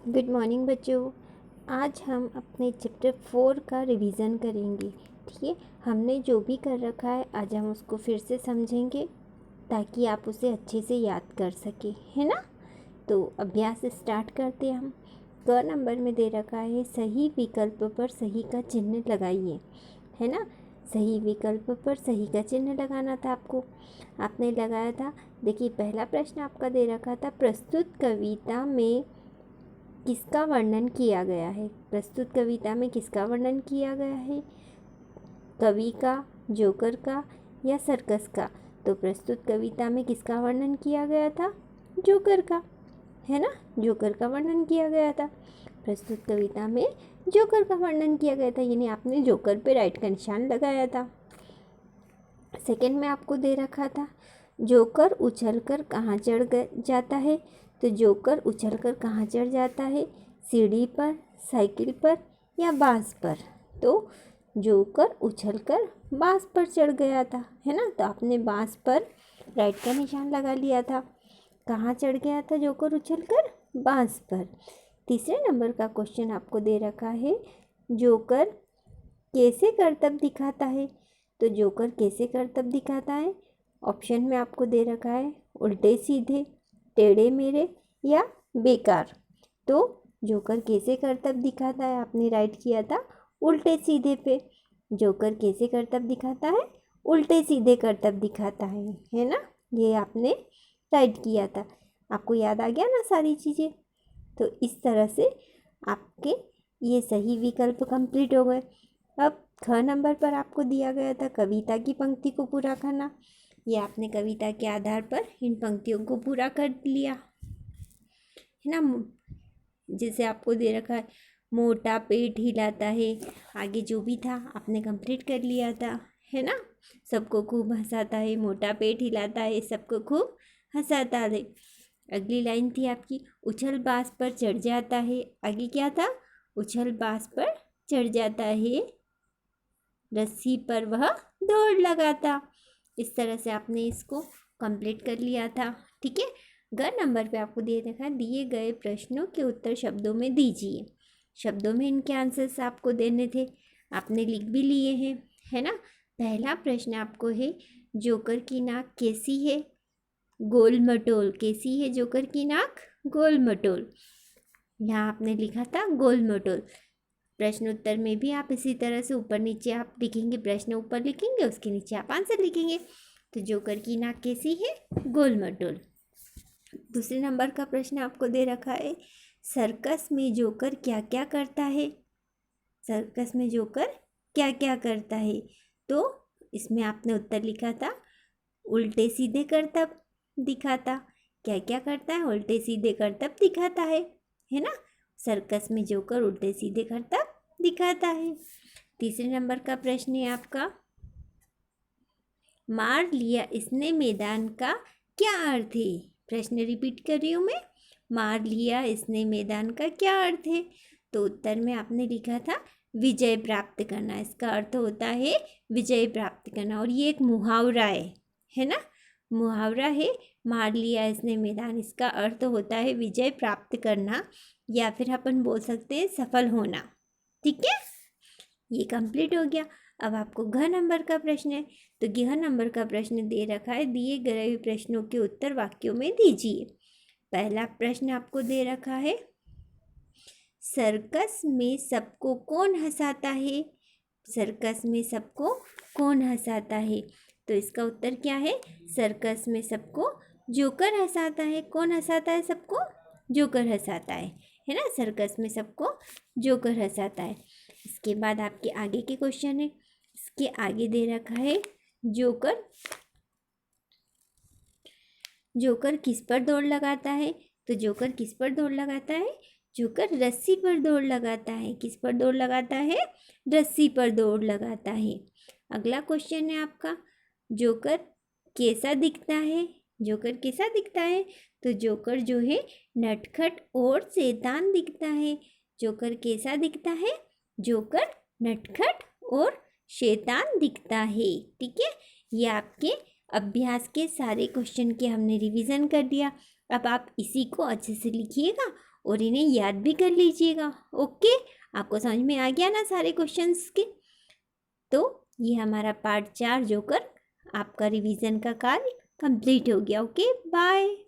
Good morning बच्चों। आज हम अपने चैप्टर 4 का रिवीजन करेंगे। ठीक है, हमने जो भी कर रखा है आज हम उसको फिर से समझेंगे ताकि आप उसे अच्छे से याद कर सकें, है ना। तो अभ्यास स्टार्ट करते हैं हम। क नंबर में दे रखा है सही विकल्प पर सही का चिन्ह लगाइए, है ना। सही विकल्प पर सही का चिन्ह लगाना था आपको, आपने लगाया था। देखिए पहला प्रश्न आपका दे रखा था प्रस्तुत कविता में किसका वर्णन किया गया है। प्रस्तुत कविता में किसका वर्णन किया गया है, कवि का, जोकर का या सर्कस का। तो प्रस्तुत कविता में किसका वर्णन किया गया था, जोकर का, है ना। जोकर का वर्णन किया गया था। प्रस्तुत कविता में जोकर का वर्णन किया गया था, यानी आपने जोकर पे राइट का निशान लगाया था। सेकंड में आपको दे रखा था जोकर उछलकर कहाँ चढ़ जाता है। तो जोकर उछलकर कहाँ चढ़ जाता है, सीढ़ी पर, साइकिल पर या बांस पर। तो जोकर उछलकर बांस पर चढ़ गया था, है ना। तो आपने बांस पर राइट का निशान लगा लिया था। कहाँ चढ़ गया था जोकर उछलकर, बांस पर। तीसरे नंबर का क्वेश्चन आपको दे रखा है जोकर कैसे करतब दिखाता है। तो जोकर कैसे करतब दिखाता है, ऑप्शन में आपको दे रखा है उल्टे सीधे, टेढ़े मेढ़े या बेकार। तो जोकर कैसे करतब दिखाता है, आपने राइट किया था उल्टे सीधे पे। जोकर कैसे करतब दिखाता है, उल्टे सीधे करतब दिखाता है ना। ये आपने राइट किया था। आपको याद आ गया ना सारी चीज़ें। तो इस तरह से आपके ये सही विकल्प कंप्लीट हो गए। अब ख नंबर पर आपको दिया गया था कविता की पंक्ति को पूरा करना। ये आपने कविता के आधार पर इन पंक्तियों को पूरा कर लिया, है ना। जैसे आपको दे रखा है मोटा पेट हिलाता है, आगे जो भी था आपने कंप्लीट कर लिया था, है ना। सबको खूब हंसाता है, मोटा पेट हिलाता है, सबको खूब हंसाता है। अगली लाइन थी आपकी उछल बांस पर चढ़ जाता है। आगे क्या था, उछल बांस पर चढ़ जाता है, रस्सी पर वह दौड़ लगाता। इस तरह से आपने इसको कंप्लीट कर लिया था। ठीक है, ग नंबर पे आपको दे रखा है दिए गए प्रश्नों के उत्तर शब्दों में दीजिए। शब्दों में इनके आंसर्स आपको देने थे, आपने लिख भी लिए हैं, है ना। पहला प्रश्न आपको है जोकर की नाक कैसी है, गोल मटोल। कैसी है जोकर की नाक, गोल मटोल। यहाँ आपने लिखा था गोल मटोल। प्रश्न उत्तर में भी आप इसी तरह से ऊपर नीचे आप लिखेंगे, प्रश्न ऊपर लिखेंगे, उसके नीचे आप आंसर लिखेंगे। तो जोकर की नाक कैसी है, गोल मटोल। दूसरे नंबर का प्रश्न आपको दे रखा है सर्कस में जोकर क्या क्या करता है। सर्कस में जोकर क्या क्या करता है। तो इसमें आपने उत्तर लिखा था उल्टे सीधे करतब दिखाता। क्या क्या करता है, उल्टे सीधे करतब दिखाता है ना। सर्कस में जोकर उल्टे सीधे करतब दिखाता है। तीसरे नंबर का प्रश्न है आपका मार लिया इसने मैदान का क्या अर्थ है। प्रश्न रिपीट कर रही हूँ मैं, मार लिया इसने मैदान का क्या अर्थ है। तो उत्तर में आपने लिखा था विजय प्राप्त करना। इसका अर्थ होता है विजय प्राप्त करना, और ये एक मुहावरा है ना। मुहावरा है मार लिया इसने मैदान, इसका अर्थ होता है विजय प्राप्त करना, या फिर अपन बोल सकते हैं सफल होना। ठीक है, ये कंप्लीट हो गया। अब आपको घ नंबर का प्रश्न है। तो घ नंबर का प्रश्न दे रखा है दिए गए प्रश्नों के उत्तर वाक्यों में दीजिए। पहला प्रश्न आपको दे रखा है सर्कस में सबको कौन हंसाता है। सर्कस में सबको कौन हंसाता है। तो इसका उत्तर क्या है, सर्कस में सबको जोकर हंसाता है। कौन हंसाता है सबको, जोकर हंसाता है ना। सर्कस में सबको जोकर हंसाता है। इसके बाद आपके आगे के क्वेश्चन है, इसके आगे दे रखा है जोकर जोकर किस पर दौड़ लगाता है। तो जोकर किस पर दौड़ लगाता है, जोकर रस्सी पर दौड़ लगाता है। किस पर दौड़ लगाता है, रस्सी पर दौड़ लगाता है। अगला क्वेश्चन है आपका जोकर कैसा दिखता है। जोकर कैसा दिखता है। तो जोकर जो है नटखट और शैतान दिखता है। जोकर कैसा दिखता है, जोकर नटखट और शैतान दिखता है। ठीक है, ये आपके अभ्यास के सारे क्वेश्चन के हमने रिवीजन कर दिया। अब आप इसी को अच्छे से लिखिएगा और इन्हें याद भी कर लीजिएगा। ओके, आपको समझ में आ गया ना सारे क्वेश्चंस के? तो ये हमारा पार्ट 4 जोकर आपका रिवीजन का कार्य कंप्लीट हो गया। Okay, bye.